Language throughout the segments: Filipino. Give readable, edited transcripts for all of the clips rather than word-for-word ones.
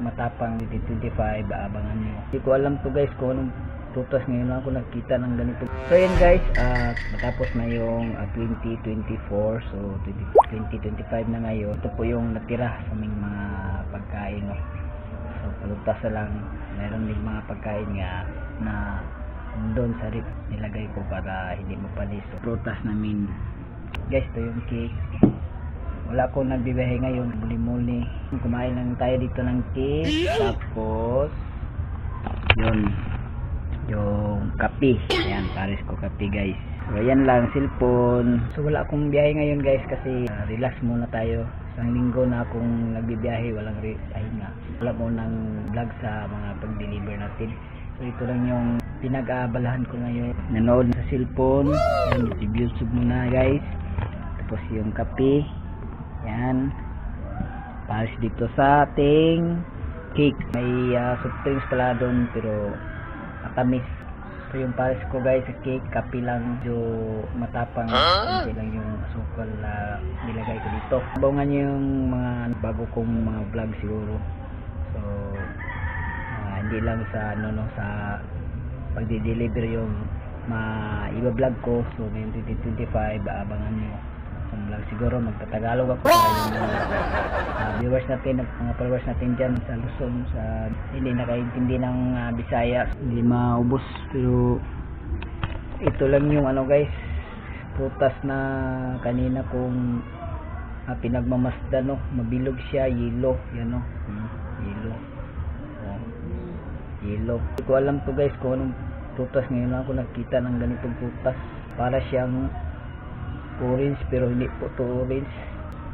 matapang 2025, abangan nyo. Hindi ko alam to guys kung anong prutas, ngayon lang ako nakita ng ganito. So yan guys, matapos na yung 2024, so 2025 na ngayon. Ito po yung natira sa aming mga pagkain, no? So prutas na lang, mayroon din mga pagkain nga na doon sa rip nilagay ko para hindi mapalis. So prutas namin guys, ito yung cake. Wala akong nagbibiyahe ngayon, muli-muli. Kumain lang tayo dito ng cake. Tapos yun, yung kape. Ayan, pares ko kape guys. So ayan lang, cellphone. So wala akong biyahe ngayon guys kasi relax muna tayo. Isang linggo na akong nagbibiyahe, walang pahinga. Wala mo nang vlog sa mga pag-deliver natin. So ito lang yung pinag-aabalahan ko ngayon. Nanood sa cellphone. Ayan, YouTube muna guys. Tapos yung kape. Yan. Pares dito sa ating cake. May soft drinks pala doon pero matamis. So yung pares ko guys sa cake, kape lang, medyo matapang. Hindi lang yung asukal na nilagay ko dito. Abangan nyo yung mga bago kong mga vlog siguro. So hindi lang sa sa pagdi-deliver yung iba-vlog ko. So ngayong 2025, abangan nyo ang vlog. Siguro magtatagalog ako para yung viewers natin, mga followers natin dyan sa Luzon, sa hindi nakaintindi ng Bisaya, hindi maubos. Pero ito lang yung guys, prutas na kanina kong pinagmamasdan, no? Mabilog siya, yellow, yan, no? Yellow. Yellow. Hindi ko alam to guys kung anong prutas, ngayon lang ako nakita ng ganitong prutas. Para siyang orange pero hindi po to orange.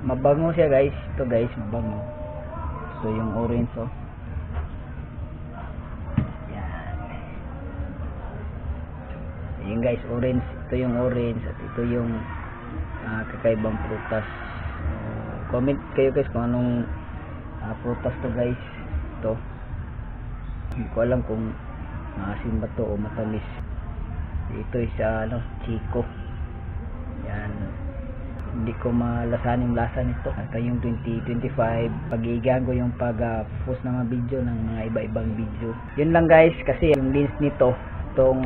Mabango siya guys. Ito guys, mabango. So yung orange, oh. Yan. Yung guys, orange. Ito yung orange at ito yung kakaibang prutas. Comment kayo guys kung anong prutas to guys. Ito. Hindi ko alam kung maasim ba to o matamis. Ito is Chico. Yan. Hindi ko malasan yung lasa nito. At yung 2025, pag-iigaan ko yung pag-post ng mga video ng mga iba-ibang video. Yun lang guys, kasi yung lens nito, itong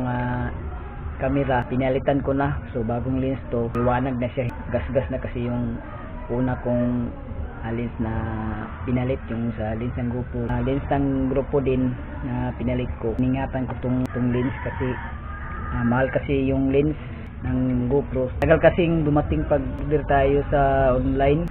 camera, pinalitan ko na. So bagong lens to, liwanag na siya. Gas-gas na kasi yung una kong lens na pinalit, yung sa lens ng GoPro. Lens ng GoPro din na pinalit ko. Iningatan ko tong lens kasi mahal kasi yung lens ng GoPro. Tagal kasing dumating pag order tayo sa online.